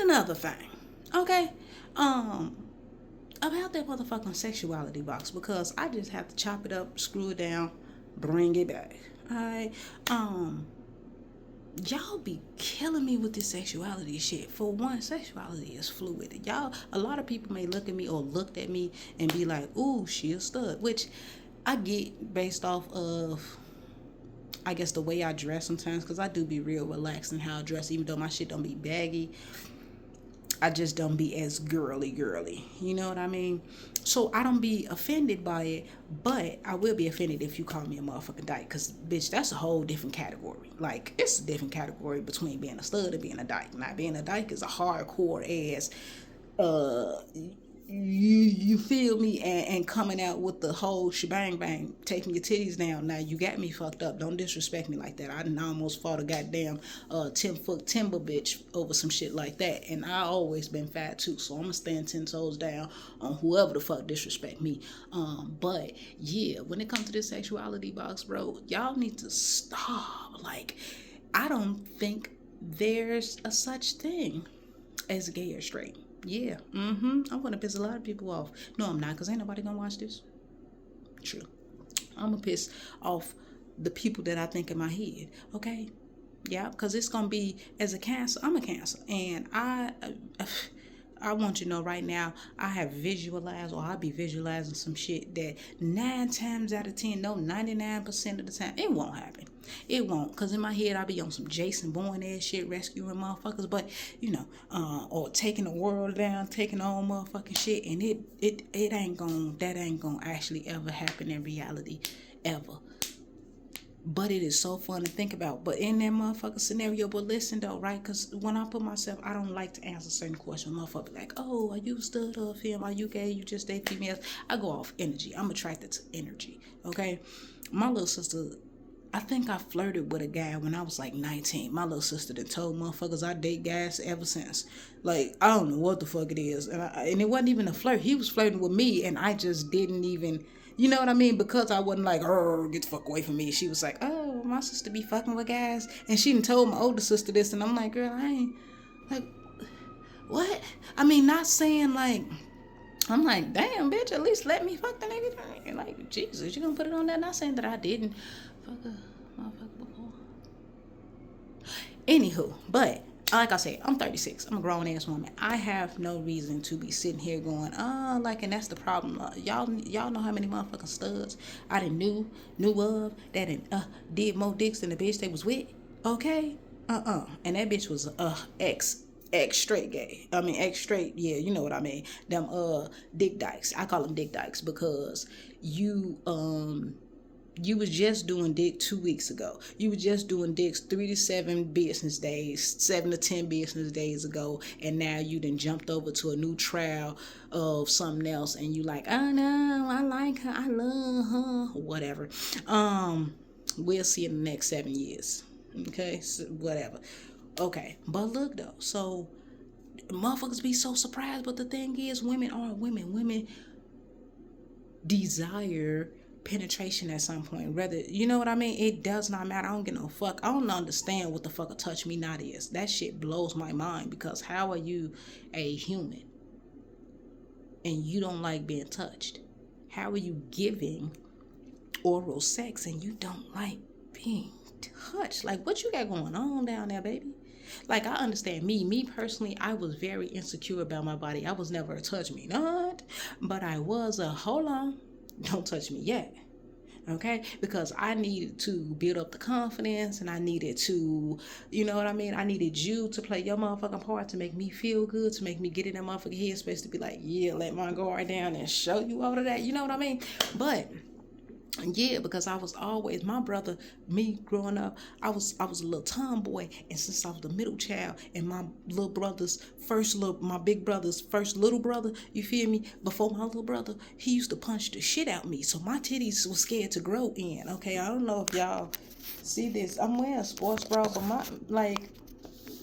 another thing, okay? Um, about that motherfucking sexuality box, because I just have to chop it up, screw it down, bring it back. Alright? Y'all be killing me with this sexuality shit. For one, sexuality is fluid. Y'all, a lot of people may look at me or looked at me and be like, ooh, she a stud, which I get based off of, I guess, the way I dress sometimes, because I do be real relaxed in how I dress, even though my shit don't be baggy. I just don't be as girly. You know what I mean? So I don't be offended by it, but I will be offended if you call me a motherfucking dyke. Cause bitch, that's a whole different category. Like, it's a different category between being a stud and being a dyke. Now, being a dyke is a hardcore ass uh you feel me, and coming out with the whole shebang bang, taking your titties down. Now you got me fucked up. Don't disrespect me like that. I done almost fought a goddamn 10-foot timber bitch over some shit like that, and I always been fat too, so I'm gonna stand 10 toes down on whoever the fuck disrespect me. But yeah, when it comes to this sexuality box, bro, y'all need to stop. Like, I don't think there's a such thing as gay or straight. Yeah, I'm gonna piss a lot of people off. No, I'm not, because ain't nobody gonna watch this. True. I'm gonna piss off the people that I think in my head, okay? Yeah, because it's gonna be, as a Cancer, I'm a Cancer, and I want you to know right now, I have visualized, or I'll be visualizing some shit that 9 times out of 10, no, 99% of the time, it won't happen. It won't, because in my head, I'll be on some Jason Bourne ass shit, rescuing motherfuckers, but, or taking the world down, taking on motherfucking shit, and it ain't gonna actually ever happen in reality, ever. But it is so fun to think about. But in that motherfucking scenario, but listen though, right? Because when I put myself, I don't like to answer certain questions. Motherfucker like, oh, are you a stud or a femme? Are you gay? You just date females? I go off energy. I'm attracted to energy, okay? My little sister, I think I flirted with a guy when I was like 19. My little sister done told motherfuckers I date guys ever since. Like, I don't know what the fuck it is. And it wasn't even a flirt. He was flirting with me, and I just didn't even... You know what I mean? Because I wasn't like, get the fuck away from me. She was like, oh, my sister be fucking with guys. And she done told my older sister this. And I'm like, girl, I ain't, like, what? I mean, not saying like, I'm like, damn, bitch, at least let me fuck the nigga. Like, Jesus, you gonna put it on that? Not saying that I didn't fuck a motherfucker before. Anywho, but like I said, I'm 36. I'm a grown ass woman. I have no reason to be sitting here going, like, and that's the problem. Y'all know how many motherfucking studs I done knew of that did more dicks than the bitch they was with. Okay, and that bitch was ex straight gay. I mean ex straight. Yeah, you know what I mean. Them dick dykes. I call them dick dykes because you was just doing dick 2 weeks ago. You was just doing dicks 3 to 7 business days, 7 to 10 business days ago, and now you done jumped over to a new trial of something else, and you like, oh no, I like her, I love her, whatever. We'll see in the next 7 years. Okay, so whatever. Okay, but look though, so motherfuckers be so surprised, but the thing is, women are women. Women desire penetration at some point, whether, you know what I mean, it does not matter. I don't give no fuck. I don't understand what the fuck a touch me not is. That shit blows my mind, because how are you a human and you don't like being touched? How are you giving oral sex and you don't like being touched? Like, what you got going on down there, baby? Like, I understand me personally, I was very insecure about my body. I was never a touch me not, but I was a hold on, don't touch me yet. Okay, because I needed to build up the confidence, and I needed to, you know what I mean, I needed you to play your motherfucking part to make me feel good, to make me get in that motherfucking headspace to be like, yeah, let my guard down and show you all of that, you know what I mean? But yeah, because I was always, my brother, me growing up, I was a little tomboy, and since I was the middle child, and my big brother's first little brother, you feel me, before my little brother, he used to punch the shit out me, so my titties was scared to grow in. Okay, I don't know if y'all see this, I'm wearing a sports bra, but my, like,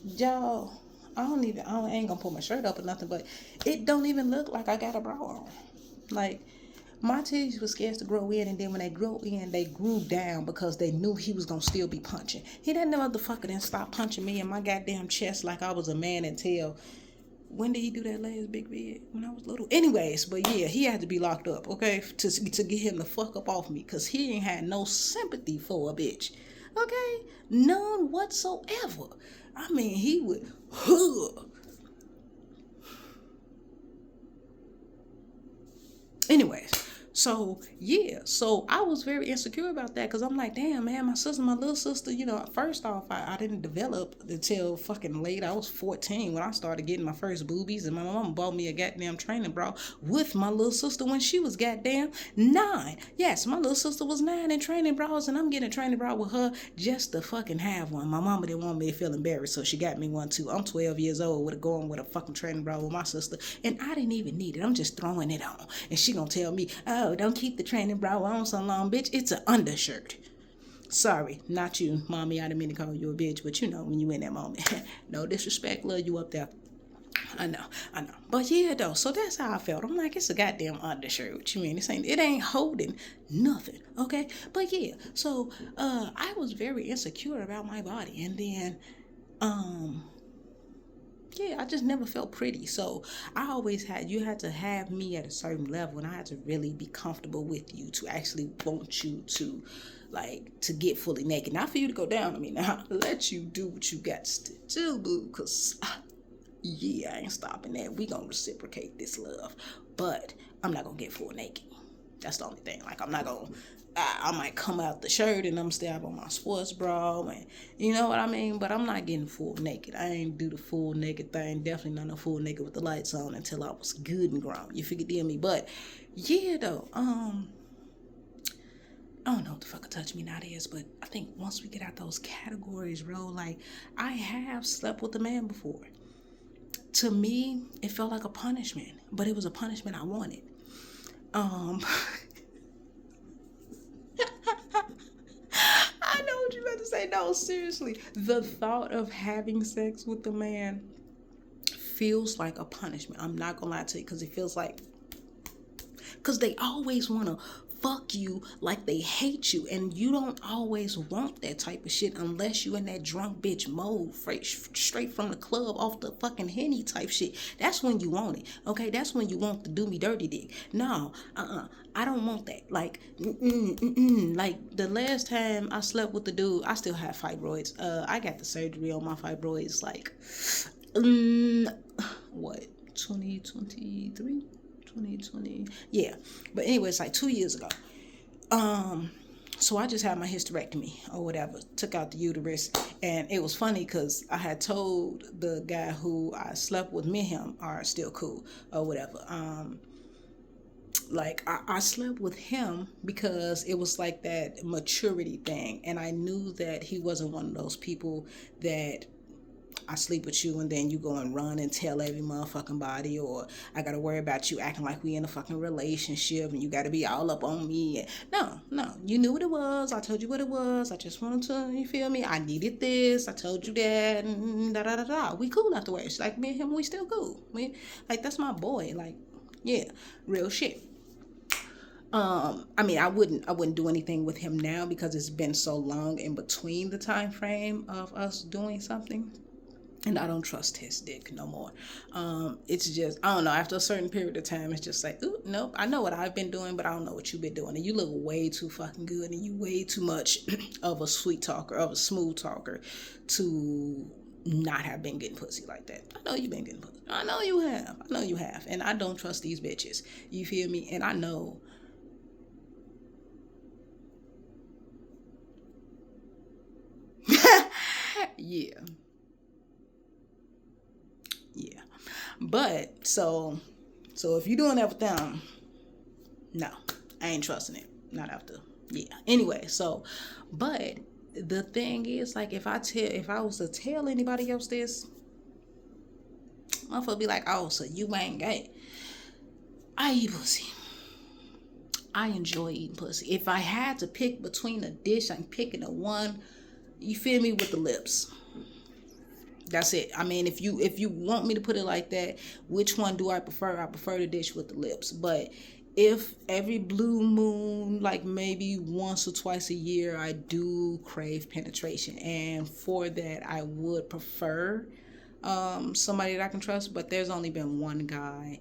y'all, I ain't gonna pull my shirt up or nothing, but it don't even look like I got a bra on. Like, my titties were scared to grow in, and then when they grew in, they grew down because they knew he was gonna still be punching. He that motherfucker didn't stop punching me in my goddamn chest like I was a man until When did he do that last big vid? When I was little. Anyways, but yeah, he had to be locked up, okay, to get him the fuck up off me, cause he ain't had no sympathy for a bitch, okay, none whatsoever. I mean, he would. Anyways, so yeah, so I was very insecure about that because I'm like, damn, man, my little sister, first off, I didn't develop until fucking late. I was 14 when I started getting my first boobies, and my mom bought me a goddamn training bra with my little sister when she was goddamn 9. Yes, my little sister was 9 in training bras, and I'm getting a training bra with her just to fucking have one. My mama didn't want me to feel embarrassed, so she got me one too. I'm 12 years old going with a fucking training bra with my sister, and I didn't even need it. I'm just throwing it on, and she gonna tell me, oh, don't keep the training bra on so long, bitch. It's an undershirt. Sorry, not you, mommy. I didn't mean to call you a bitch, but when you in that moment. No disrespect, love you up there. I know. But yeah, though, so that's how I felt. I'm like, it's a goddamn undershirt. What you mean? It ain't holding nothing, okay? But yeah, so I was very insecure about my body, and then yeah, I just never felt pretty. So you had to have me at a certain level, and I had to really be comfortable with you to actually want you to, like, to get fully naked. Not for you to go down on me now. Let you do what you got to do, boo, because, yeah, I ain't stopping that. We gonna reciprocate this love. But I'm not gonna get full naked. That's the only thing. Like, I'm not gonna, I might come out the shirt and I'm still on my sports bra, and you know what I mean? But I'm not getting full naked. I ain't do the full naked thing. Definitely not no full naked with the lights on until I was good and grown. You figure me? But yeah, though, I don't know what the fuck a touch me not is, but I think once we get out those categories, bro, like, I have slept with a man before. To me, it felt like a punishment, but it was a punishment I wanted. I know what you're about to say. No, seriously. The thought of having sex with a man feels like a punishment. I'm not gonna lie to you, because it feels like, because they always want to fuck you like they hate you, and you don't always want that type of shit unless you in that drunk bitch mode, straight from the club, off the fucking Henny type shit. That's when you want it, okay? That's when you want to do me dirty dick. No, I don't want that. Like, like the last time I slept with the dude, I still have fibroids. I got the surgery on my fibroids, like, what, 2023? 2020, yeah. But anyway, it's like 2 years ago. So I just had my hysterectomy or whatever, took out the uterus, and it was funny because I had told the guy who I slept with, me and him are still cool or whatever. Like, I slept with him because it was like that maturity thing, and I knew that he wasn't one of those people that I sleep with you and then you go and run and tell every motherfucking body, or I gotta worry about you acting like we in a fucking relationship and you gotta be all up on me. No, you knew what it was. I told you what it was. I just wanted to, you feel me? I needed this. I told you that, and da da da da. We cool afterwards. Like, me and him, we still cool. Like, that's my boy. Like, yeah, real shit. I mean, I wouldn't do anything with him now because it's been so long in between the time frame of us doing something. And I don't trust his dick no more. It's just, I don't know, after a certain period of time, it's just like, ooh, nope, I know what I've been doing, but I don't know what you've been doing. And you look way too fucking good, and you way too much of a sweet talker, of a smooth talker, to not have been getting pussy like that. I know you've been getting pussy. I know you have. And I don't trust these bitches. You feel me? And I know. Yeah. Yeah. But so if you're doing that with them, no, I ain't trusting it. Not after. Yeah. Anyway, so, but the thing is, like, if I was to tell anybody else this, motherfucker be like, oh, so you ain't gay. I eat pussy. I enjoy eating pussy. If I had to pick between a dish, I'm picking the one, you feel me, with the lips. That's it. I mean, if you want me to put it like that, which one do I prefer? I prefer the dish with the lips. But if every blue moon, like maybe once or twice a year, I do crave penetration, and for that I would prefer somebody that I can trust, but there's only been one guy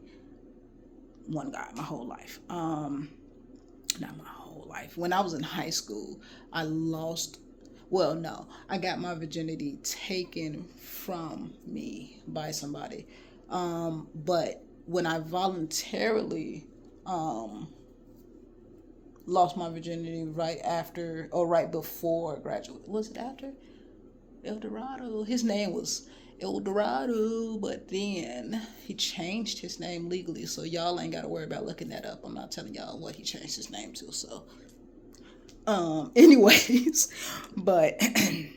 my whole life. Not my whole life. When I was in high school, I lost, well, no, I got my virginity taken from me by somebody. But when I voluntarily lost my virginity right after or right before graduate, was it after? El Dorado. His name was El Dorado, but then he changed his name legally, so y'all ain't gotta worry about looking that up. I'm not telling y'all what he changed his name to. So, anyways, but I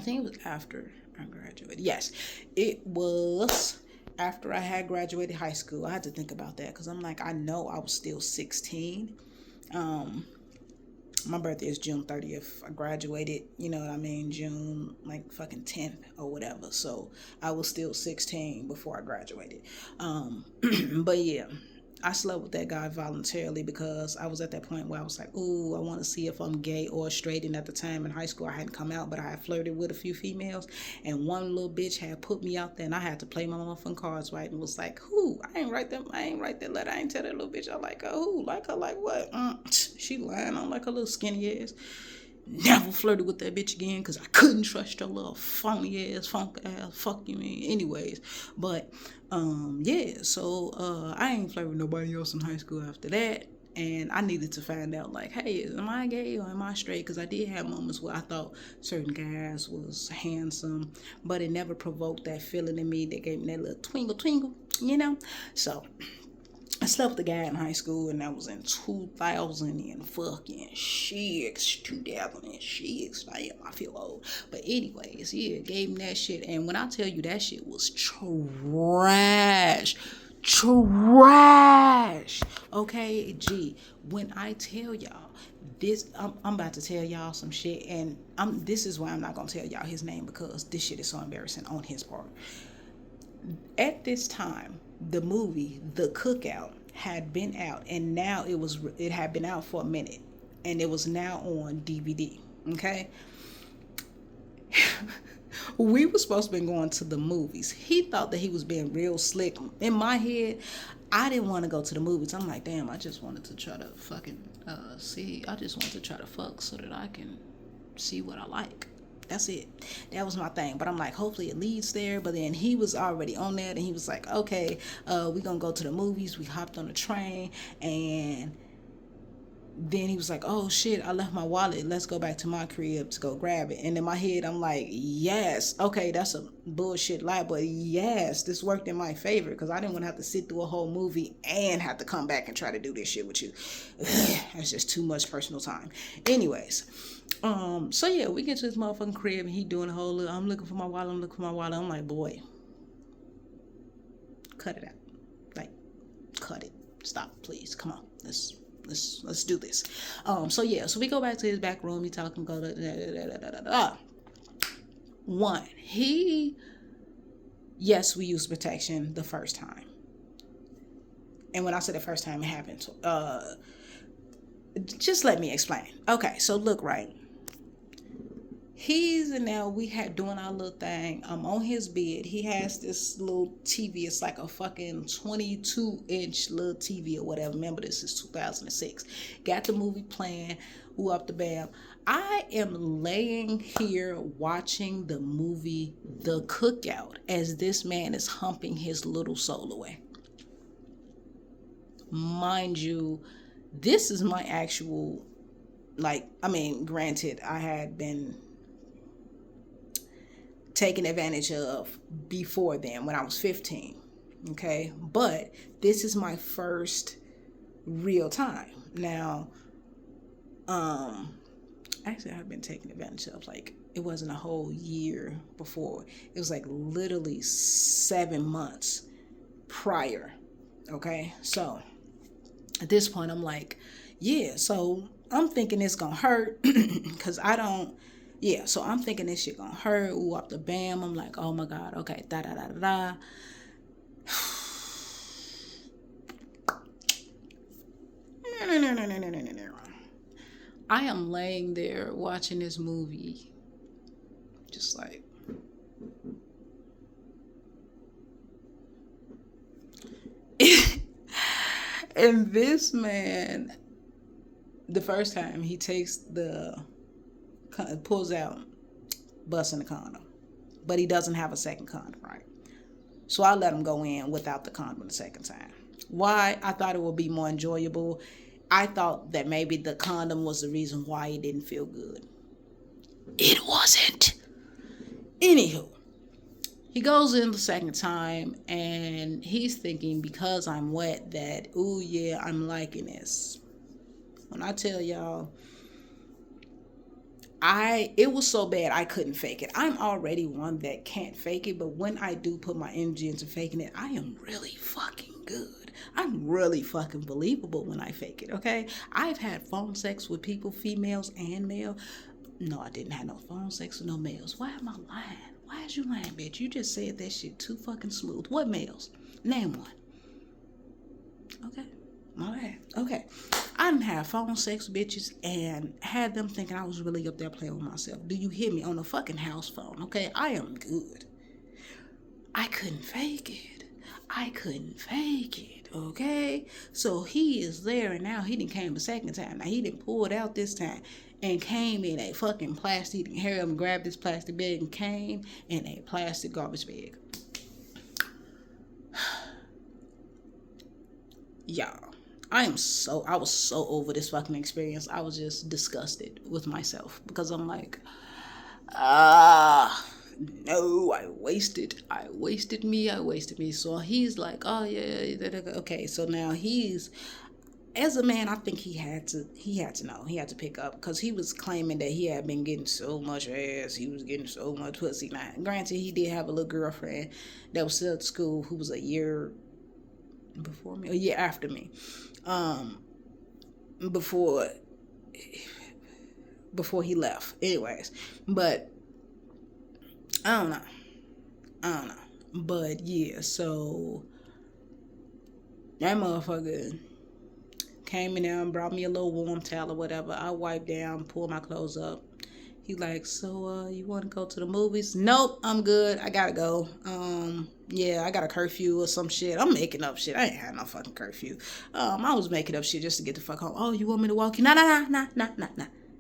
think it was after I graduated. Yes, it was after I had graduated high school. I had to think about that because I'm like, I know I was still 16. My birthday is June 30th. I graduated, you know what I mean, June like fucking 10th or whatever. So I was still 16 before I graduated. But yeah, I slept with that guy voluntarily because I was at that point where I was like, ooh, I want to see if I'm gay or straight. And at the time in high school, I hadn't come out, but I had flirted with a few females. And one little bitch had put me out there, and I had to play my motherfucking cards right, and was like, who? I ain't write that letter. I ain't tell that little bitch I like her. Who? Like her like what? She lying. I don't like her little skinny ass. Never flirted with that bitch again because I couldn't trust your little phony ass, funk ass, fuck you mean. Anyways, but yeah, so I ain't flirted with nobody else in high school after that. And I needed to find out, like, hey, am I gay or am I straight? Because I did have moments where I thought certain guys was handsome, but it never provoked that feeling in me that gave me that little twinkle, twinkle, you know? So I slept with a guy in high school, and that was in 2006. Damn, I feel old. But anyways, yeah, gave him that shit. And when I tell you that shit was trash. Trash. Okay, G. When I tell y'all this, I'm about to tell y'all some shit, and this is why I'm not gonna tell y'all his name, because this shit is so embarrassing on his part. At this time, the movie The Cookout had been out, and now it had been out for a minute, and it was now on DVD. Okay. We were supposed to be going to the movies. He thought that he was being real slick. In my head, I didn't want to go to the movies. I'm like, damn, I just wanted to try to fucking see. I just wanted to try to fuck so that I can see what I like. That's it. That was my thing. But I'm like, hopefully it leads there. But then he was already on that, and he was like, okay, we're going to go to the movies. We hopped on a train, and then he was like, oh shit, I left my wallet. Let's go back to my crib to go grab it. And in my head, I'm like, yes. Okay, that's a bullshit lie, but yes, this worked in my favor because I didn't want to have to sit through a whole movie and have to come back and try to do this shit with you. That's just too much personal time. Anyways, so yeah, we get to this motherfucking crib, and he doing a whole little, I'm looking for my wallet. I'm like, boy, cut it out. Like, cut it. Stop, please. Come on. Let's do this. So yeah, so we go back to his back room. He talking, go one. Yes, we used protection the first time. And when I say the first time it happened, just let me explain. Okay, so look, right. He's in there, we had doing our little thing. I'm on his bed. He has this little TV. It's like a fucking 22-inch little TV or whatever. Remember, this is 2006. Got the movie playing. Who up the bam. I am laying here watching the movie The Cookout as this man is humping his little soul away. Mind you, this is my actual, like, I mean, granted, I had been taken advantage of before then when I was 15. Okay. But this is my first real time. Now, actually I've been taken advantage of, like, it wasn't a whole year before. It was like literally 7 months prior. Okay. So at this point I'm like, yeah, so I'm thinking it's gonna hurt because I don't. Yeah, so I'm thinking this shit gonna hurt. Ooh, up the bam. I'm like, oh my God, okay, da da da da da. No. I am laying there watching this movie, just like, And this man, the first time he takes pulls out, busting the condom, but he doesn't have a second condom, right? So I let him go in without the condom the second time. Why? I thought it would be more enjoyable. I thought that maybe the condom was the reason why he didn't feel good. It wasn't. Anywho, he goes in the second time and he's thinking because I'm wet that, ooh yeah, I'm liking this. When I tell y'all, it was so bad I couldn't fake it. I'm already one that can't fake it, but when I do put my energy into faking it, I am really fucking good. I'm really fucking believable when I fake it, okay? I've had phone sex with people, females and male. No, I didn't have no phone sex with no males. Why am I lying? Why is you lying, bitch? You just said that shit too fucking smooth. What males? Name one. Okay. My bad. Okay. I didn't have phone sex with bitches and had them thinking I was really up there playing with myself. Do you hear me? On a fucking house phone, okay? I am good. I couldn't fake it. Okay? So he is there and now he done came a second time. Now he done pulled out this time and came in a fucking plastic. He hurry up and grabbed this plastic bag and came in a plastic garbage bag. Y'all, I was so over this fucking experience. I was just disgusted with myself because I'm like, no, I wasted me. So he's like, oh yeah, okay. So now as a man, I think he had to know, he had to pick up because he was claiming that he had been getting so much ass, he was getting so much pussy. Now, granted, he did have a little girlfriend that was still at school who was a year after me, before he left. Anyways, but I don't know. But yeah, so that motherfucker came in there and brought me a little warm towel or whatever. I wiped down, pulled my clothes up. He like, so you want to go to the movies? Nope, I'm good. I gotta go. Yeah, I got a curfew or some shit. I'm making up shit. I ain't had no fucking curfew. I was making up shit just to get the fuck home. Oh, you want me to walk you? Nah.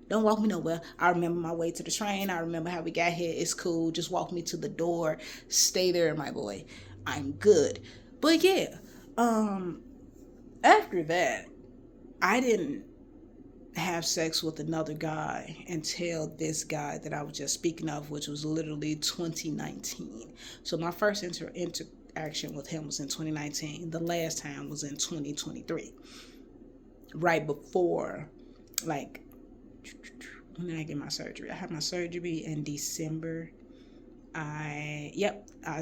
Don't walk me nowhere. I remember my way to the train. I remember how we got here. It's cool. Just walk me to the door. Stay there, my boy. I'm good. But yeah, after that, I didn't have sex with another guy until this guy that I was just speaking of, which was literally 2019. So my first interaction with him was in 2019. The last time was in 2023. Right before, like, when did I get my surgery? I had my surgery in December. I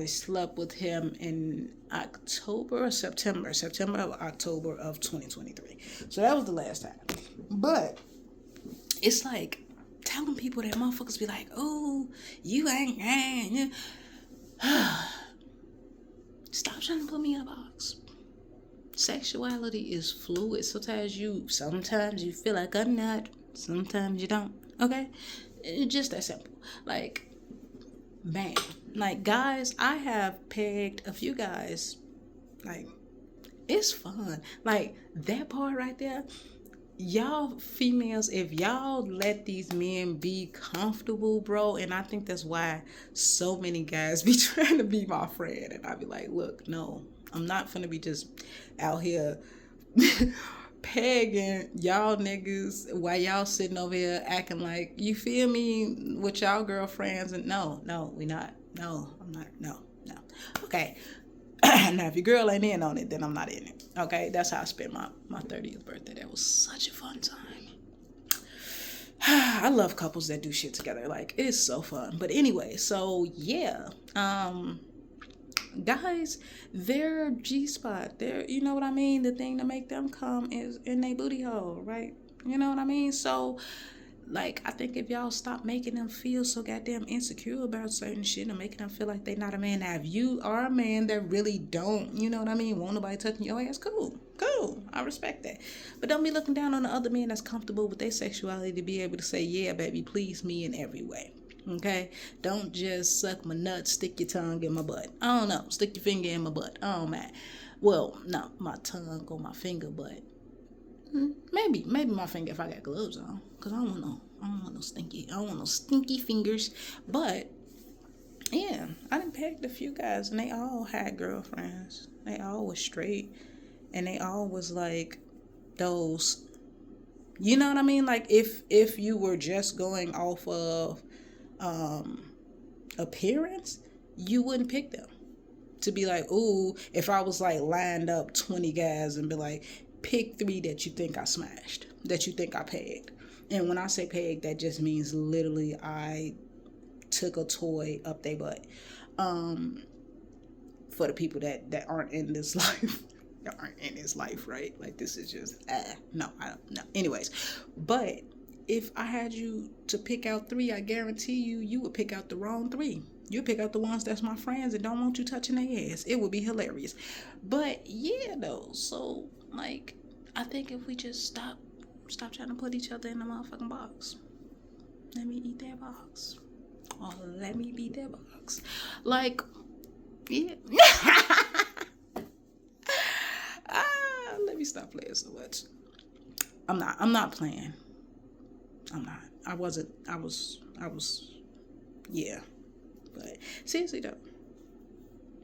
slept with him in October or September or October of 2023. So that was the last time. But it's like telling people that motherfuckers be like, oh, you ain't. Stop trying to put me in a box. Sexuality is fluid. Sometimes you feel like a nut. Sometimes you don't. Okay? It's just that simple. Like, bam. Like, guys, I have pegged a few guys. Like, it's fun. Like, that part right there. Y'all females, if y'all let these men be comfortable, bro, and I think that's why so many guys be trying to be my friend, and I be like, look, no, I'm not finna be just out here pegging y'all niggas while y'all sitting over here acting like, you feel me, with y'all girlfriends. And no, we not. No, I'm not. No. Okay. Now, if your girl ain't in on it, then I'm not in it. Okay, that's how I spent my 30th birthday. That was such a fun time. I love couples that do shit together. Like, it is so fun. But anyway, so yeah, guys, their G-spot, you know what I mean? The thing to make them come is in their booty hole, right? You know what I mean? So, like, I think if y'all stop making them feel so goddamn insecure about certain shit and making them feel like they not a man. Now, if you are a man that really don't, you know what I mean, want nobody touching your ass, cool. I respect that. But don't be looking down on the other man that's comfortable with their sexuality to be able to say, yeah, baby, please me in every way. Okay? Don't just suck my nuts, stick your tongue in my butt. I don't know. Stick your finger in my butt. I don't mind. Well, not my tongue or my finger, but maybe my finger if I got gloves on. Cause I don't want no stinky fingers. But yeah, I done pegged a few guys and they all had girlfriends. They all was straight. And they all was like those, you know what I mean? Like if you were just going off of appearance, you wouldn't pick them. To be like, ooh, if I was like lined up 20 guys and be like, pick 3 that you think I smashed, that you think I pegged. And when I say pegged, that just means literally I took a toy up their butt. For the people that aren't in this life. That aren't in this life, right? Like this is just no, I don't know. Anyways, but if I had you to pick out 3, I guarantee you would pick out the wrong 3. You pick out the ones that's my friends and don't want you touching their ass. It would be hilarious. But yeah, though. So like, I think if we just stop trying to put each other in the motherfucking box. Let me eat that box. Or let me be that box. Like, yeah. Let me stop playing so much. I'm not playing. I'm not. I was, yeah. But seriously though,